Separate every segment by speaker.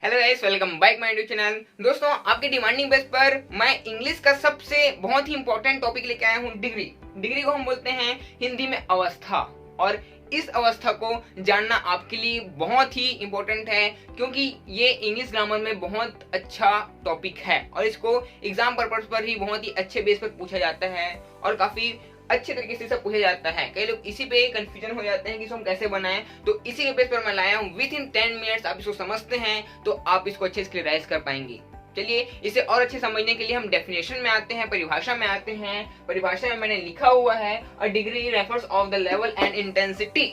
Speaker 1: Hello guys, welcome back my YouTube channel. दोस्तों, आपके demanding base पर मैं इंग्लिश का सबसे बहुत ही इंपॉर्टेंट टॉपिक लेके आया हूँ, डिग्री। डिग्री को हम बोलते हैं हिंदी में अवस्था, और इस अवस्था को जानना आपके लिए बहुत ही इंपॉर्टेंट है, क्योंकि ये इंग्लिश ग्रामर में बहुत अच्छा टॉपिक है और इसको एग्जाम पर्पस पर ही बहुत ही अच्छे बेस पर पूछा जाता है और काफी अच्छे तरीके से सब पूछा जाता है। कई लोग इसी पे कंफ्यूजन हो जाते हैं कि इसको हम कैसे बनाएं, तो इसी के बेस पर मैं लाया हूं। विद इन 10 मिनट्स आप इसको समझते हैं तो आप इसको अच्छे से क्लियराइज कर पाएंगे। चलिए, इसे और अच्छे समझने के लिए हम डेफिनेशन में आते हैं, परिभाषा में आते हैं। परिभाषा में मैंने लिखा हुआ है, a degree refers of the level and intensity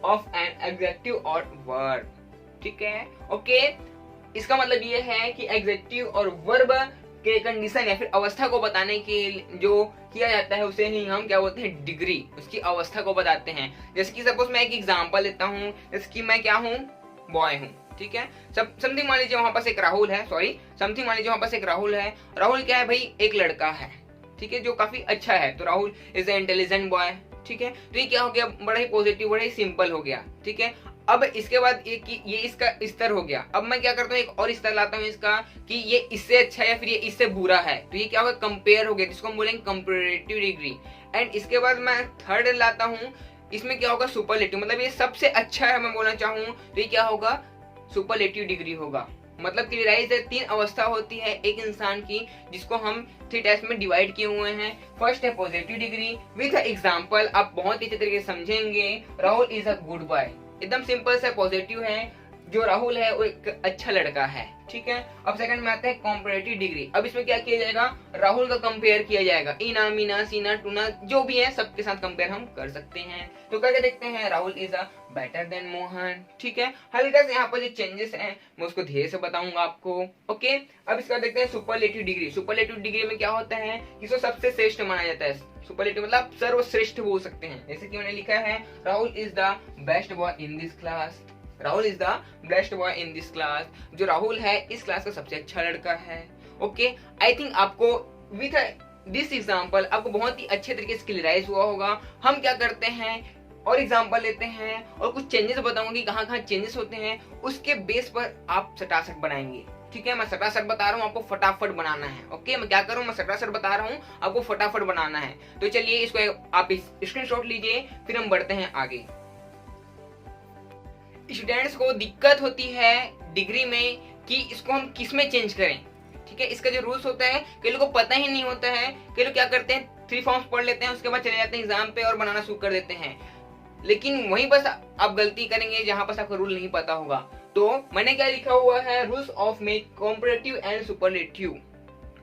Speaker 1: of an adjective और वर्ब। ठीक है, ओके। इसका मतलब ये है कि एडजेक्टिव और वर्ब के कंडीशन या फिर अवस्था को बताने के जो किया जाता है उसे ही हम क्या बोलते हैं, डिग्री। उसकी अवस्था को बताते हैं। जैसे कि सपोज मैं एक एग्जांपल लेता हूँ, जैसे कि मैं क्या हूँ, बॉय हूँ। ठीक है, समथिंग मान लीजिए वहां पास एक राहुल है, समथिंग मान लीजिए वहां पास एक राहुल है। राहुल क्या है भाई, एक लड़का है, ठीक है, जो काफी अच्छा है। तो Rahul is a intelligent boy. ठीक है, तो ये क्या हो गया, बड़ा ही पॉजिटिव, बड़ा ही सिंपल हो गया। ठीक है, अब इसके बाद ये इसका स्तर हो गया। अब मैं क्या करता हूँ, एक और स्तर लाता हूँ इसका, कि ये इससे अच्छा है या फिर ये इससे बुरा है। तो ये क्या होगा, कंपेयर हो गया, जिसको हम बोलेंगे कंपैरेटिव डिग्री। एंड इसके बाद मैं थर्ड लाता हूँ, इसमें क्या होगा, सुपरलेटिव। मतलब ये सबसे अच्छा है मैं बोलना चाहूँ तो ये क्या होगा, सुपरलेटिव डिग्री होगा। मतलब क्लियराइज है, 3 अवस्था होती है एक इंसान की, जिसको हम 3 टाइप्स में डिवाइड किए हुए हैं। फर्स्ट है पॉजिटिव डिग्री विद एग्जांपल। आप बहुत ही अच्छे तरीके से समझेंगे। Rahul is a good boy, एकदम सिंपल सा पॉजिटिव है। जो राहुल है वो एक अच्छा लड़का है। ठीक है, अब सेकंड में आते हैं कॉम्परेटिव डिग्री। अब इसमें क्या किया जाएगा, राहुल का कंपेयर किया जाएगा। इना, मीना, सीना, टूना जो भी है सबके साथ कंपेयर हम कर सकते हैं। तो करके देखते हैं, Rahul is a better than Mohan. ठीक है, हल्का से यहाँ पर जो चेंजेस हैं मैं उसको धीरे से बताऊंगा आपको। ओके, अब इसका देखते हैं सुपरलेटिव डिग्री। सुपरलेटिव डिग्री में क्या होता है, इसको सबसे श्रेष्ठ माना जाता है। सुपरलेटिव मतलब सर्वश्रेष्ठ बोल सकते हैं। जैसे कि मैंने लिखा है, Rahul is the best boy in this class. Rahul is the best boy in this class. जो राहुल है इस क्लास का सबसे अच्छा लड़का है। ओके, आई थिंक आपको विथ दिस एग्जांपल आपको बहुत ही अच्छे तरीके से क्लियराइज हुआ होगा। हम क्या करते हैं, और एग्जांपल लेते हैं और कुछ चेंजेस बताऊंगा कि कहाँ कहाँ चेंजेस होते हैं। उसके बेस पर आप सटासट बनाएंगे। ठीक है, मैं सटासट बता रहा हूँ, आपको फटाफट बनाना है। ओके, मैं क्या करूँ, मैं सटासट बता रहा हूँ, आपको फटाफट बनाना है। तो चलिए, इसको आप स्क्रीनशॉट लीजिए, फिर हम बढ़ते हैं आगे। स्टूडेंट्स को दिक्कत होती है डिग्री में कि इसको हम किस में चेंज करें। ठीक है, इसका जो रूल्स होता है कई लोगों को पता ही नहीं होता है। कई लोग क्या करते हैं, 3 फॉर्म्स पढ़ लेते हैं, उसके बाद चले जाते हैं एग्जाम पे और बनाना शुरू कर देते हैं। लेकिन वहीं बस आप गलती करेंगे जहां पर आपको रूल नहीं पता होगा। तो मैंने क्या लिखा हुआ है, rules of make comparative and superlative.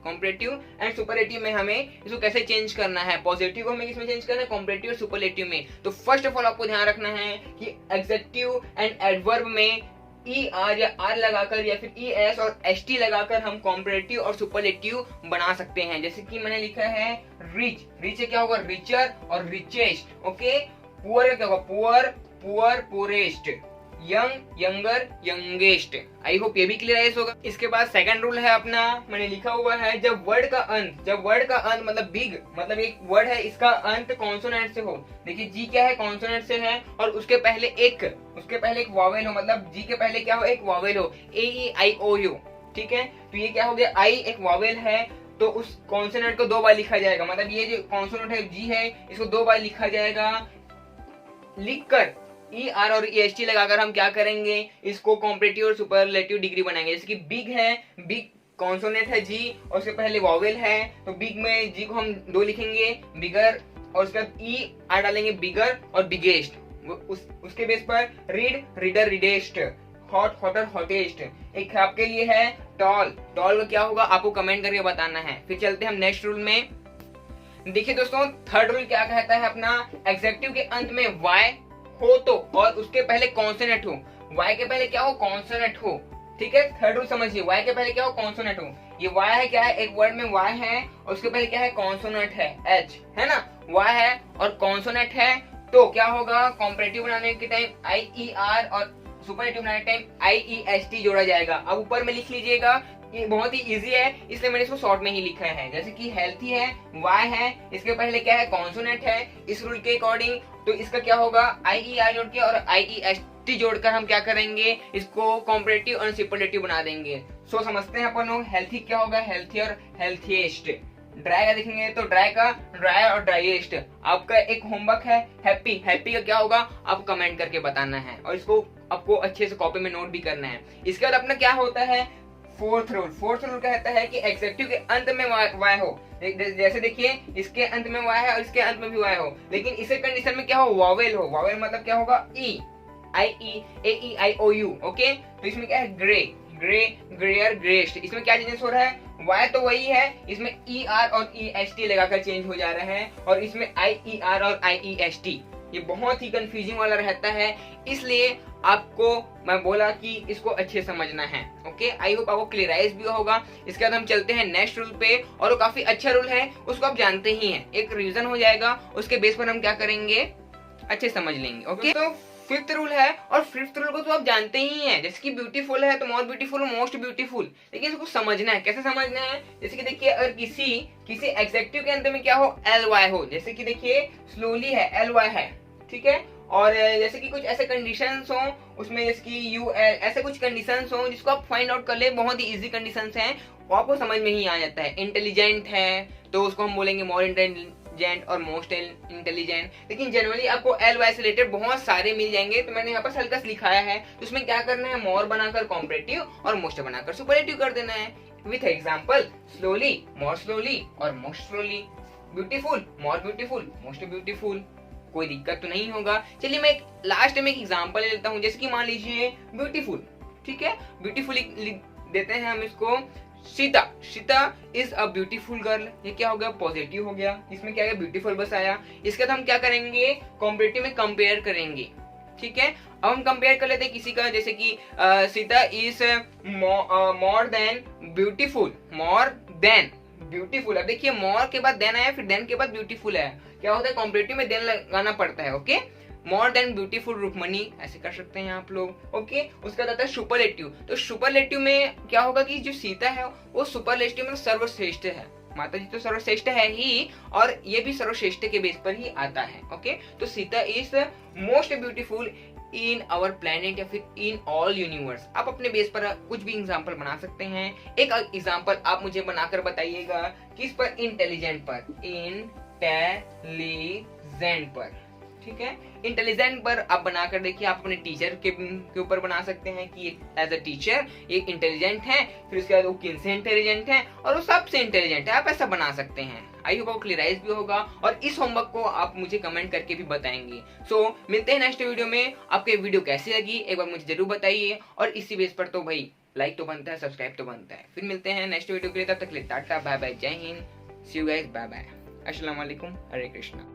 Speaker 1: Comparative and superlative में हमें इसको कैसे चेंज करना है, पॉजिटिव को हमें किसमें चेंज करना है, कॉम्परेटिव और सुपरलेटिव में। तो फर्स्ट ऑफ ऑल आपको ध्यान रखना है कि एडजेक्टिव एंड एडवर्ब में ई आर या आर लगाकर या फिर ई एस और एस टी लगाकर हम कॉम्परेटिव और सुपरलेटिव बना सकते हैं। जैसे कि मैंने लिखा है, रिच, रिच से क्या होगा, रिचर और रिचेस्ट। ओके, पुअर का क्या होगा, poor, poor, poorest, young, younger, youngest. I hope ये भी क्लियराइज होगा। इसके बाद सेकंड रूल है अपना, मैंने लिखा हुआ है, जब वर्ड का अंत मतलब बिग, मतलब एक वर्ड है इसका अंत कॉन्सोनेंट से हो। देखिए, जी क्या है, कॉन्सोनेंट से है, और उसके पहले एक वॉवेल हो, मतलब जी के पहले क्या हो, एक वॉवेल हो, ए ई आई ओ यू। ठीक है, तो ये क्या हो गया, आई एक वॉवेल है, तो उस कॉन्सोनेंट को 2 बार लिखा जाएगा। मतलब ये जो कॉन्सोनेंट है जी है, इसको 2 बार लिखा जाएगा। लिखकर ई आर और ई एस टी लगाकर हम क्या करेंगे, इसको कॉम्परेटिव और सुपरलेटिव डिग्री बनाएंगे। जैसे कि बिग है, बिग कॉन्सोनेंट है जी और उसके पहले वॉवेल है, तो बिग में जी को हम 2 लिखेंगे, बिगर, और उसके बाद ई आर डालेंगे, बिगर और बिगेस्ट। उसके बेस पर red, redder, reddest, hot, hotter, hottest. एक आपके लिए है टॉल, टॉल का क्या होगा आपको कमेंट करके बताना है। फिर चलते हैं हम नेक्स्ट रूल में। देखिए दोस्तों, थर्ड रूल क्या कहता है अपना, एग्जेक्टिव के अंत में वाई हो तो और उसके पहले कॉन्सोनेंट हो। वाई के पहले क्या हो, कॉन्सोनेंट हो। ठीक है, थर्ड रूल समझिए, वाई के पहले क्या हो, कॉन्सोनेंट हो। ये वाई है, क्या है, एक वर्ड में वाई है और उसके पहले क्या है, कॉन्सोनेंट है, एच है ना, वाई है और कॉन्सोनेंट है। तो क्या होगा, कॉम्परेटिव बनाने के टाइम आई ई आर और सुपरलेटिव बनाने के time I E S T जोड़ा जाएगा। अब ऊपर में लिख लीजिएगा, ये बहुत ही इजी है इसलिए मैंने इसको शॉर्ट में ही लिखा है। जैसे कि हेल्थी है, वाई है, इसके पहले क्या है, कॉन्सोनेंट है। इस रूल के अकॉर्डिंग तो इसका क्या होगा, आई ई आर जोड़ के और आई ई एस टी जोड़कर हम क्या करेंगे, इसको कॉम्परेटिव और सुपरलेटिव बना देंगे। सो समझते हैं अपन लोग, हेल्थी क्या होगा, हेल्थी और हेल्थीएस्ट। ड्राई का देखेंगे तो ड्राई का ड्रायर और ड्राईएस्ट। आपका एक होमवर्क है हैप्पी, हैप्पी का क्या होगा आपको कमेंट करके बताना है और इसको आपको अच्छे से कॉपी में नोट भी करना है। इसके बाद अपना क्या होता है फोर्थ रूल। फोर्थ रूल कहता है कि एग्जेक्टिव के अंत में वाई हो। जैसे देखिए इसके अंत में वाई है और इसके अंत में भी वाई हो, लेकिन इसे कंडीशन में क्या हो, वावेल हो। वावेल मतलब क्या होगा, ई, आई ई, ए ई आई ओ यू। ओके, तो इसमें क्या है, ग्रे, ग्रे, ग्रेयर, ग्रेस्ट। इसमें क्या चेंजेस हो रहा है, वाई तो वही है, इसमें ई आर और ई एस टी लगाकर चेंज हो जा रहा है, और इसमें आई ई आर और आई ई एस टी। ये बहुत ही कंफ्यूजिंग वाला रहता है, इसलिए आपको मैं बोला कि इसको अच्छे समझना है। ओके, आई होप आपको क्लियराइज भी होगा। इसके बाद हम चलते हैं नेक्स्ट रूल पे, और वो काफी अच्छा रूल है, उसको आप जानते ही हैं। एक रिवीजन हो जाएगा, उसके बेस पर हम क्या करेंगे, अच्छे समझ लेंगे। ओके, तो फिफ्थ रूल है, और फिफ्थ रूल को तो आप जानते ही हैं। जैसे कि ब्यूटीफुल है तो मोर ब्यूटीफुल, मोस्ट ब्यूटीफुल, लेकिन इसको समझना है। कैसे समझना है, जैसे कि देखिए अगर किसी एग्जेक्टिव के अंदर में क्या हो, एल वाई हो। जैसे कि देखिए स्लोली है, एल वाई है, ठीक है। और जैसे कि कुछ ऐसे कंडीशंस हो उसमें, जैसे कि यू एल, ऐसे कुछ कंडीशंस हो जिसको आप फाइंड आउट कर ले, बहुत ही इजी कंडीशंस हैं, वो आपको समझ में ही आ जाता है। इंटेलिजेंट है तो उसको हम बोलेंगे मोर इंटेलिजेंट और मोस्ट इंटेलिजेंट। लेकिन जनरली आपको एल वाई से रिलेटेड बहुत सारे मिल जाएंगे, तो मैंने यहाँ पर हल्का सा लिखाया है। तो उसमें क्या करना है, मोर बनाकर कॉम्परेटिव और मोस्ट बनाकर सुपरलेटिव कर देना है। With example, slowly, more slowly और most slowly. Beautiful, more beautiful, most beautiful. कोई दिक्कत तो नहीं होगा। चलिए मैं लास्ट में एक एग्जांपल ले लेता हूँ। जैसे कि मान लीजिए ब्यूटीफुल, ठीक है, ब्यूटीफुल देते हैं हम इसको, Sita, Sita is a beautiful girl. ये क्या हो गया, पॉजिटिव हो गया, इसमें क्या है, ब्यूटीफुल बस आया। इसके बाद हम क्या करेंगे, कॉम्परेटिव में कंपेयर करेंगे, ठीक है। अब हम कंपेयर कर लेते हैं किसी का, जैसे कि Sita is more than beautiful, more than beautiful. अब देखिए मोर के बाद देन आया, फिर देन के बाद ब्यूटीफुल है। क्या होता है, कॉम्परेटिव में देन लगाना पड़ता है। Okay, more than beautiful Rukmini, ऐसे कर सकते हैं आप लोग। ओके, उसका आता है सुपरलेटिव। तो सुपरलेटिव में क्या होगा कि जो सीता है वो सुपरलेटिव में सर्वश्रेष्ठ है। माता जी तो सर्वश्रेष्ठ है ही, और ये भी सर्वश्रेष्ठ के बेस पर ही आता है। ओके, तो Sita is most beautiful in our planet या फिर इन ऑल यूनिवर्स। आप अपने बेस पर कुछ भी एग्जांपल बना सकते हैं। एक एग्जांपल आप मुझे बनाकर बताइएगा, किस पर, इंटेलिजेंट पर, इंटेलिजेंट पर, ठीक है। इंटेलिजेंट पर आप बनाकर देखिए, आप अपने टीचर के ऊपर बना सकते हैं कि एज अ टीचर ये इंटेलिजेंट है, फिर उसके बाद वो किनसे इंटेलिजेंट है और वो सबसे इंटेलिजेंट है। आप ऐसा बना सकते हैं। आई होप आपको क्लियराइज भी होगा, और इस होमवर्क को आप मुझे कमेंट करके भी बताएंगे। सो मिलते हैं नेक्स्ट वीडियो में। आपको वीडियो कैसी लगी एक बार मुझे जरूर बताइए, और इसी बेस पर तो भाई लाइक तो बनता है, सब्सक्राइब तो बनता है। फिर मिलते हैं नेक्स्ट वीडियो के लिए, तब तक के लिए टाटा बाय बाय, जय हिंद, सी यू गाइस, बाय बाय, अस्सलाम वालेकुम, हरे कृष्णा।